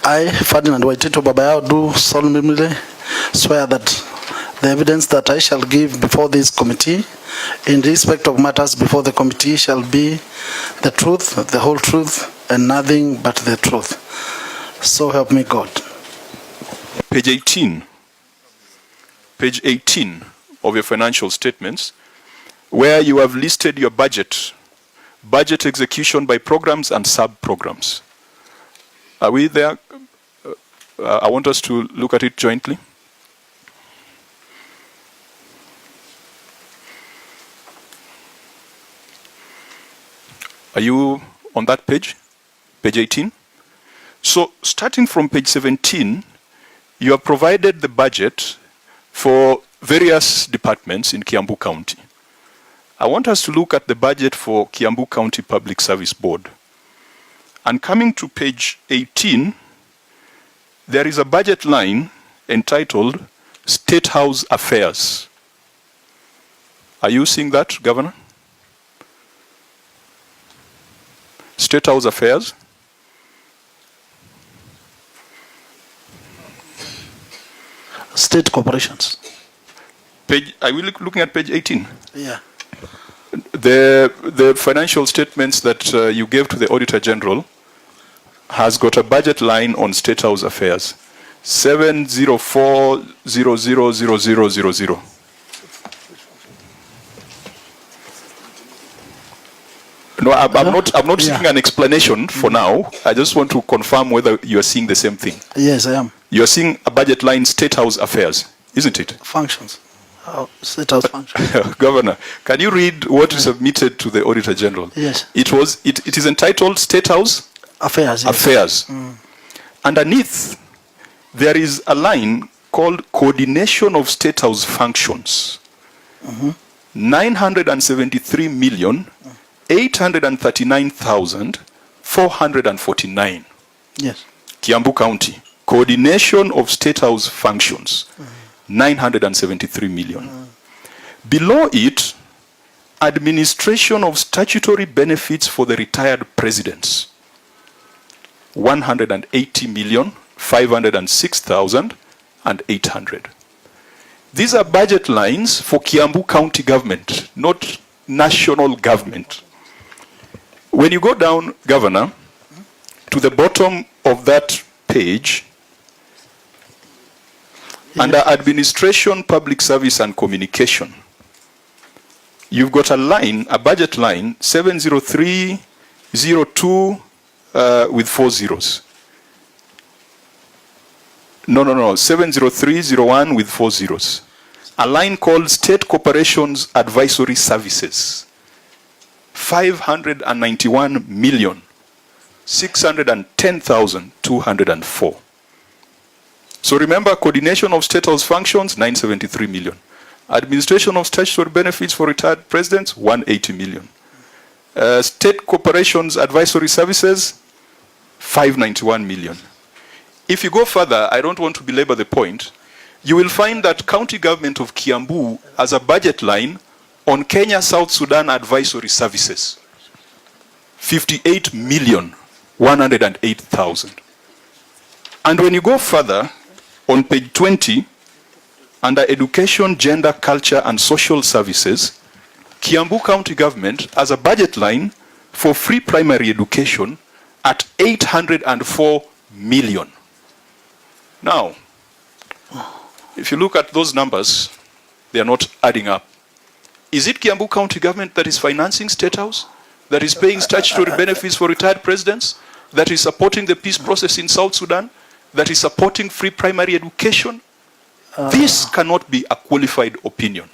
I, Ferdinand Waititu Babayao, do solemnly swear that the evidence that I shall give before this committee in respect of matters before the committee shall be the truth, the whole truth, and nothing but the truth. So help me God. Page 18. Page 18 of your financial statements, where you have listed your budget execution by programs and sub-programs. Are we there? I want us to look at it jointly. Are you on that page? Page 18? So, starting from page 17, you have provided the budget for various departments in Kiambu County. I want us to look at the budget for Kiambu County Public Service Board. And coming to page 18, there is a budget line entitled State House Affairs. Are you seeing that, Governor? State House Affairs. State corporations. Page, are we looking at page 18? Yeah. The financial statements that you gave to the Auditor General has got a budget line on State House Affairs, 704000000. No, I'm not seeking an explanation for now. I just want to confirm whether you are seeing the same thing. Yes, I am. You are seeing a budget line, State House Affairs, isn't it? Functions. State House functions. Governor, can you read what you submitted to the Auditor General? Yes. It is entitled State House Affairs. Yes. Affairs. Underneath, there is a line called Coordination of State House Functions. 973,839,449. Yes. Kiambu County. Coordination of State House Functions. 973 million. Below it, administration of statutory benefits for the retired presidents. 180,506,800. These are budget lines for Kiambu County government, not national government. When you go down, Governor, to the bottom of that page, under Administration, Public Service and Communication, you've got a line, a budget line, 70302 with 4 zeros. No, 70301 with 4 zeros. A line called State Corporations Advisory Services, 591,610,204. So remember, coordination of state house functions, 973 million. Administration of statutory benefits for retired presidents, 180 million. State corporations advisory services, 591 million. If you go further, I don't want to belabor the point, you will find that county government of Kiambu has a budget line on Kenya South Sudan advisory services, 58,108,000. And when you go further, on page 20, under Education, Gender, Culture and Social Services, Kiambu County Government has a budget line for free primary education at 804 million. Now, if you look at those numbers, they are not adding up. Is it Kiambu County Government that is financing State House? That is paying statutory benefits for retired presidents? That is supporting the peace process in South Sudan? That is supporting free primary education? This cannot be a qualified opinion.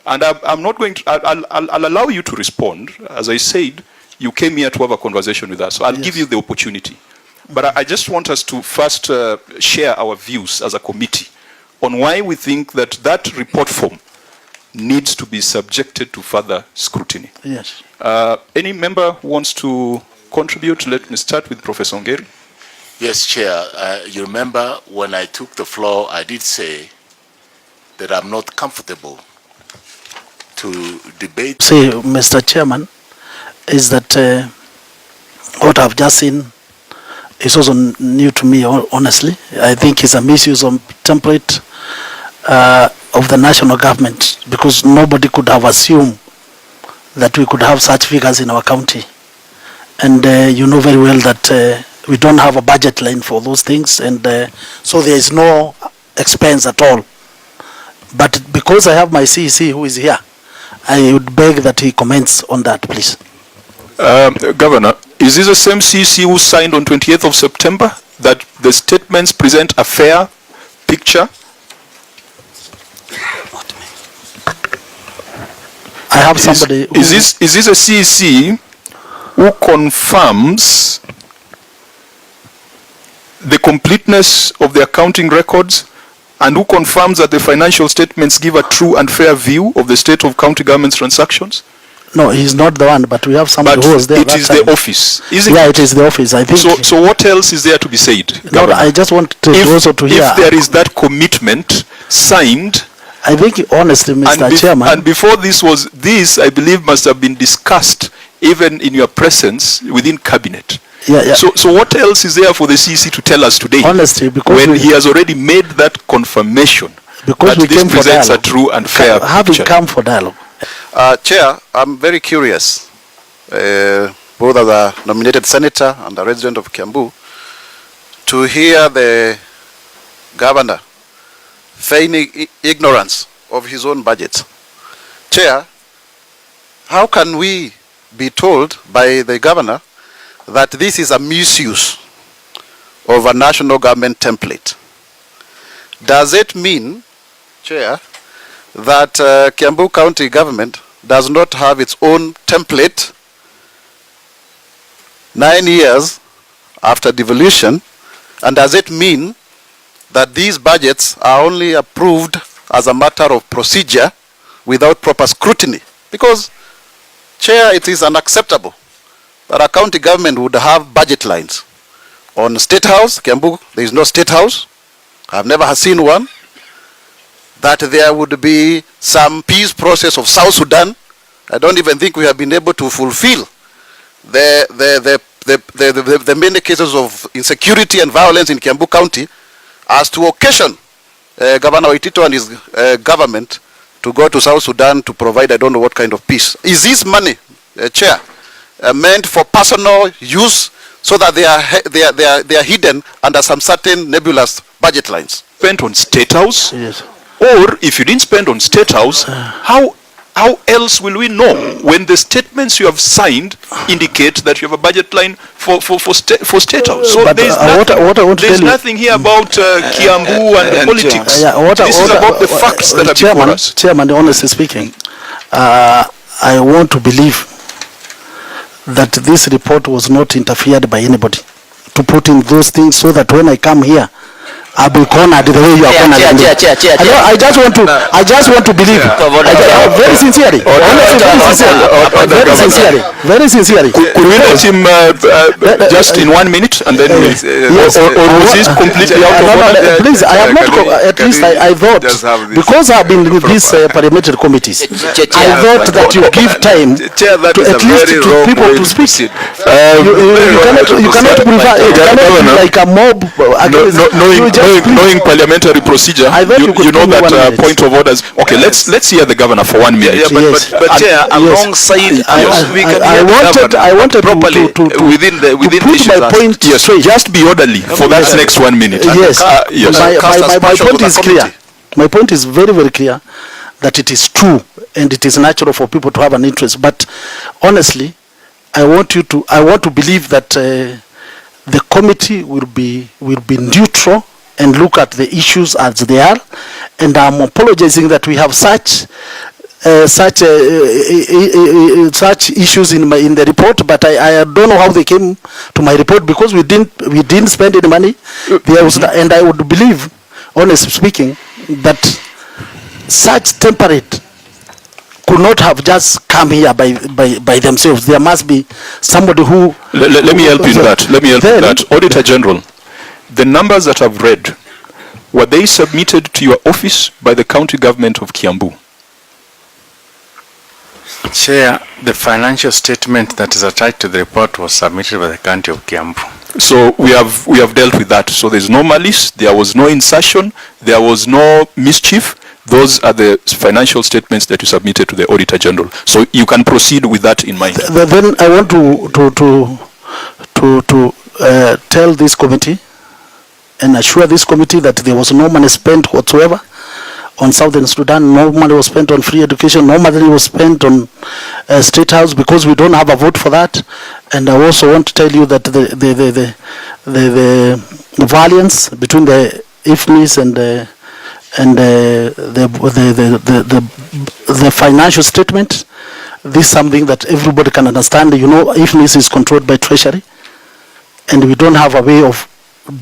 And I'm not going to, I'll allow you to respond. As I said, you came here to have a conversation with us, so I'll give you the opportunity. But I just want us to first share our views as a committee on why we think that that report form needs to be subjected to further scrutiny. Yes. Any member who wants to contribute? Let me start with Professor Ongeri. Yes, Chair. You remember when I took the floor, I did say that I'm not comfortable to debate. See, Mr. Chairman, is that what I've just seen is also new to me, honestly. I think it's a misuse of template of the national government, because nobody could have assumed that we could have such figures in our county. And you know very well that we don't have a budget line for those things, and so there is no expense at all. But because I have my CEC who is here, I would beg that he comments on that, please. Governor, is this the same CEC who signed on 28th of September that the statements present a fair picture? I have somebody. Is this a CEC who confirms the completeness of the accounting records, and who confirms that the financial statements give a true and fair view of the state of county government's transactions? No, he's not the one, but we have somebody who was there. It is the office, isn't it? Yeah, it is the office, I think. So what else is there to be said, No, Governor? I just want to also to hear. If there is that commitment signed, I think, honestly, Mr. Chairman. And before this, I believe, must have been discussed even in your presence within cabinet. Yeah. So what else is there for the CEC to tell us today? Honestly, because when he has already made that confirmation, because that we this came for presents dialogue. a true and fair Having picture. come for dialogue. Chair, I'm very curious, both as a nominated senator and a resident of Kiambu, to hear the governor feigning ignorance of his own budget. Chair, how can we be told by the governor that this is a misuse of a national government template? Does it mean, Chair, that Kiambu County government does not have its own template 9 years after devolution? And does it mean that these budgets are only approved as a matter of procedure without proper scrutiny? Because, Chair, it is unacceptable that a county government would have budget lines. On State House, Kiambu, there is no State House. I've never seen one. That there would be some peace process of South Sudan. I don't even think we have been able to fulfill the many cases of insecurity and violence in Kiambu County as to occasion Governor Waititu and his government to go to South Sudan to provide I don't know what kind of peace. Is this money, Chair, meant for personal use so that they are hidden under some certain nebulous budget lines? Spent on State House? Yes. Or if you didn't spend on State House, how else will we know when the statements you have signed indicate that you have a budget line for State House? So But, there's nothing here about Kiambu and politics. This is about the facts that are before us. Chairman, honestly speaking, I want to believe that this report was not interfered by anybody to put in those things so that when I come here, I'll be cornered the way you are cornered. I just want to believe. Very sincerely. Very sincerely. Could we let him just in 1 minute and then or was he completely out of order? Please, I have not. At least I thought, because I've been with these parliamentary committees, I thought that you give time to at least to people to speak. You cannot prefer. It cannot be like a mob. Knowing parliamentary procedure, you know that point of orders. Okay, let's hear the governor for 1 minute. But Chair, alongside, I wanted properly within the my point. Yes, just be orderly for that next 1 minute. Yes, yes. My point is clear. My point is very, very clear that it is true and it is natural for people to have an interest. But honestly, I want to believe that the committee will be neutral and look at the issues as they are. And I'm apologizing that we have such issues in the report, but I don't know how they came to my report, because we didn't spend any money. And I would believe, honestly speaking, that such temperate could not have just come here by themselves. There must be somebody who... Let me help you in that. Auditor General, the numbers that I've read, were they submitted to your office by the county government of Kiambu? Chair, the financial statement that is attached to the report was submitted by the county of Kiambu. So we have dealt with that. So there's no malice, there was no insertion, there was no mischief. Those are the financial statements that you submitted to the Auditor General. So you can proceed with that in mind. Then I want to tell this committee and assure this committee that there was no money spent whatsoever on Southern Sudan. No money was spent on free education. No money was spent on State House, because we don't have a vote for that. And I also want to tell you that the variance between the IFMIS and the financial statement, this is something that everybody can understand. You know, IFMIS is controlled by Treasury, and we don't have a way of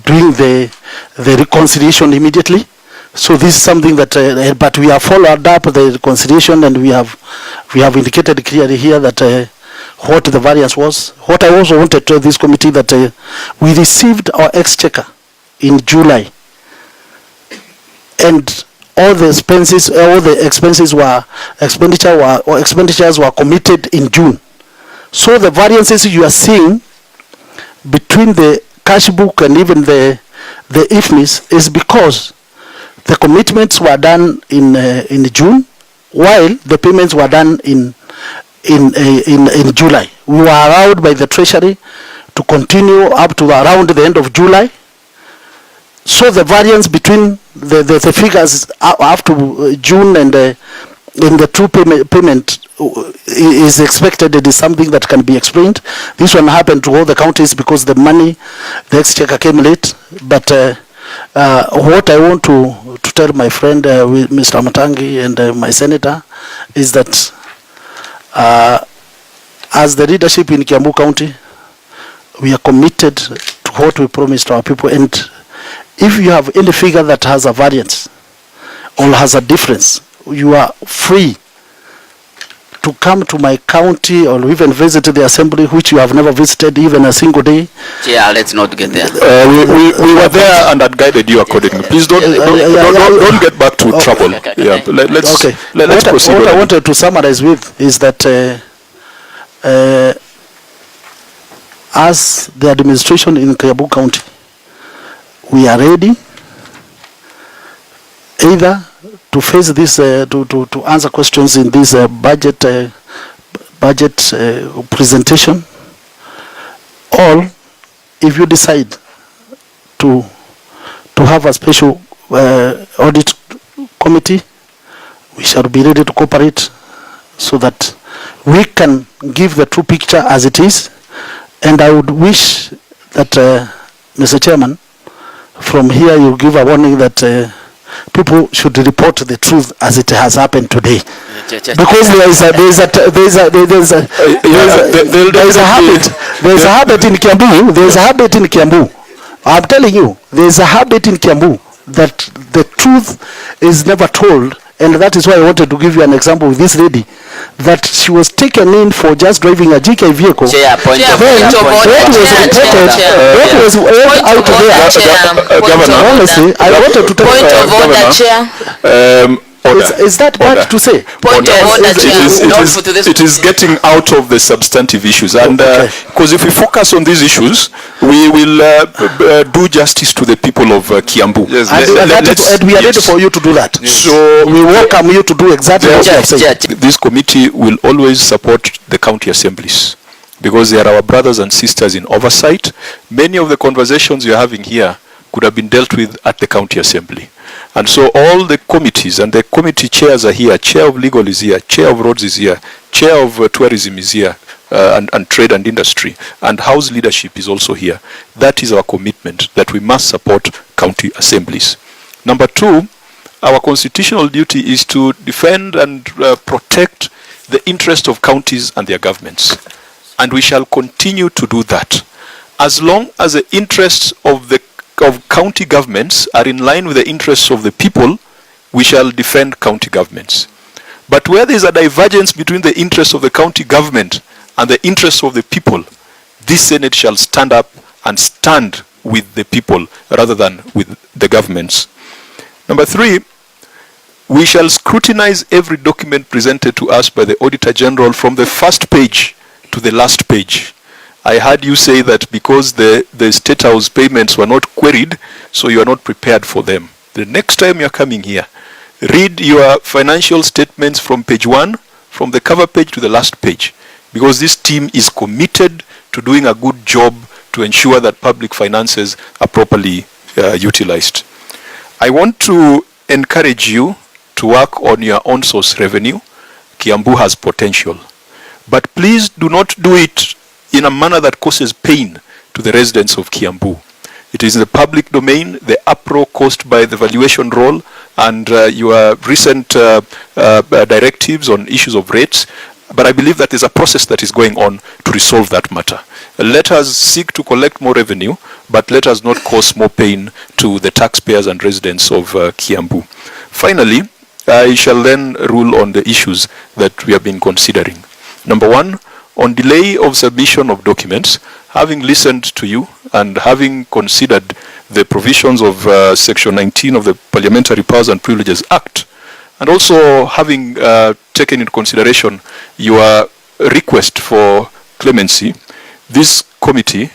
doing the reconciliation immediately. So this is something that, but we have followed up the reconciliation, and we have indicated clearly here that what the variance was. What I also wanted to tell this committee that we received our exchequer in July, and all the expenditures were committed in June. So the variances you are seeing between the cash book and even the IFMIS is because the commitments were done in June, while the payments were done in July. We were allowed by the Treasury to continue up to around the end of July. So the variance between the figures up to June and in the true payment is expected. It is something that can be explained. This one happened to all the counties because the money, the exchequer came late. But what I want to tell my friend Mr. Matangi and my senator is that as the leadership in Kiambu County, we are committed to what we promised our people. And if you have any figure that has a variance or has a difference, you are free to come to my county or even visit the assembly, which you have never visited even a single day. Yeah, let's not get there. We were there and had guided you accordingly. Please don't get back to trouble. Yeah, let's proceed. What I wanted to summarize with is that as the administration in Kiambu County, we are ready either to face this, to answer questions in this budget presentation, or if you decide to have a special audit committee, we shall be ready to cooperate so that we can give the true picture as it is. And I would wish that, Mr. Chairman, from here you give a warning that people should report the truth as it has happened today, because there is a habit in Kiambu. There is a habit in Kiambu. I'm telling you, there is a habit in Kiambu that the truth is never told. And that is why I wanted to give you an example with this lady, that she was taken in for just driving a GK vehicle. Chair, What was out there? Governor, honestly, I wanted to tell point of order, Chair. Is that bad to say? Point of order, Chair. It is getting out of the substantive issues, and because if we focus on these issues, we will do justice to the people of Kiambu. Yes, and we are ready for you to do that. So we welcome you to do exactly what you have said. This committee will always support the county assemblies, because they are our brothers and sisters in oversight. Many of the conversations you're having here could have been dealt with at the county assembly. And so all the committees and the committee chairs are here. Chair of legal is here, chair of roads is here, chair of tourism is here, and trade and industry, and house leadership is also here. That is our commitment, that we must support county assemblies. Number two, our constitutional duty is to defend and protect the interest of counties and their governments. And we shall continue to do that. As long as the interests of county governments are in line with the interests of the people, we shall defend county governments. But where there is a divergence between the interests of the county government and the interests of the people, this Senate shall stand up and stand with the people rather than with the governments. Number three, we shall scrutinize every document presented to us by the Auditor General from the first page to the last page. I heard you say that because the State House payments were not queried, so you are not prepared for them. The next time you're coming here, read your financial statements from page 1, from the cover page to the last page, because this team is committed to doing a good job to ensure that public finances are properly utilized. I want to encourage you to work on your own source revenue. Kiambu has potential. But please do not do it in a manner that causes pain to the residents of Kiambu. It is in the public domain, the uproar caused by the valuation roll and your recent directives on issues of rates. But I believe that there's a process that is going on to resolve that matter. Let us seek to collect more revenue, but let us not cause more pain to the taxpayers and residents of Kiambu. Finally, I shall then rule on the issues that we have been considering. Number 1, on delay of submission of documents, having listened to you and having considered the provisions of Section 19 of the Parliamentary Powers and Privileges Act, and also having taken into consideration your request for clemency, this committee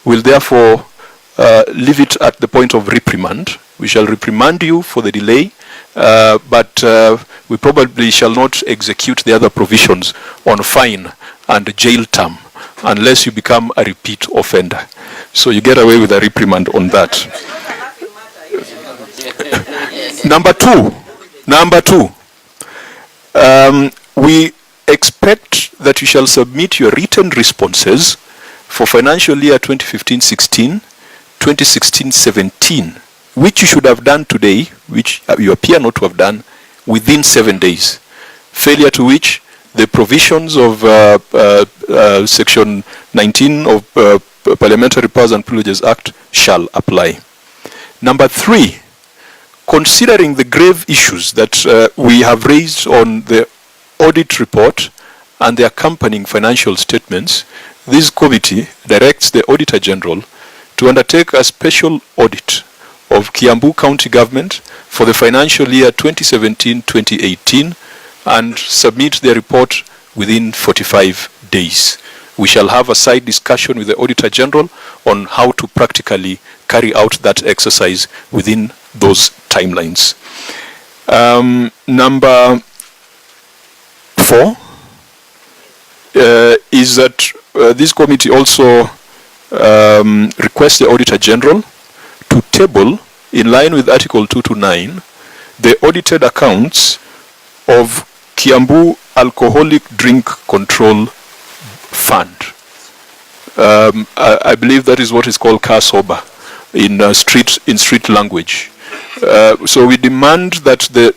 will therefore leave it at the point of reprimand. We shall reprimand you for the delay, but we probably shall not execute the other provisions on fine and jail term unless you become a repeat offender. So you get away with a reprimand on that. Number two, we expect that you shall submit your written responses for financial year 2015-16, 2016-17, which you should have done today, which you appear not to have done, within 7 days. Failure to which the provisions of Section 19 of Parliamentary Powers and Privileges Act shall apply. Number 3, considering the grave issues that we have raised on the audit report and the accompanying financial statements, this committee directs the Auditor General to undertake a special audit of Kiambu County Government for the financial year 2017-2018 and submit their report within 45 days. We shall have a side discussion with the Auditor General on how to practically carry out that exercise within those timelines. Number 4 is that this committee also requests the Auditor General to table, in line with Article 229, the audited accounts of Kiambu Alcoholic Drink Control Fund. I believe that is what is called car sober in street language. So we demand that the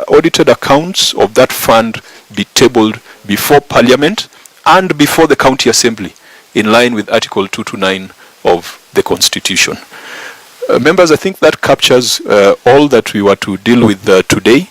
audited accounts of that fund be tabled before Parliament and before the County Assembly, in line with Article 229 of the Constitution. Members, I think that captures all that we were to deal with today.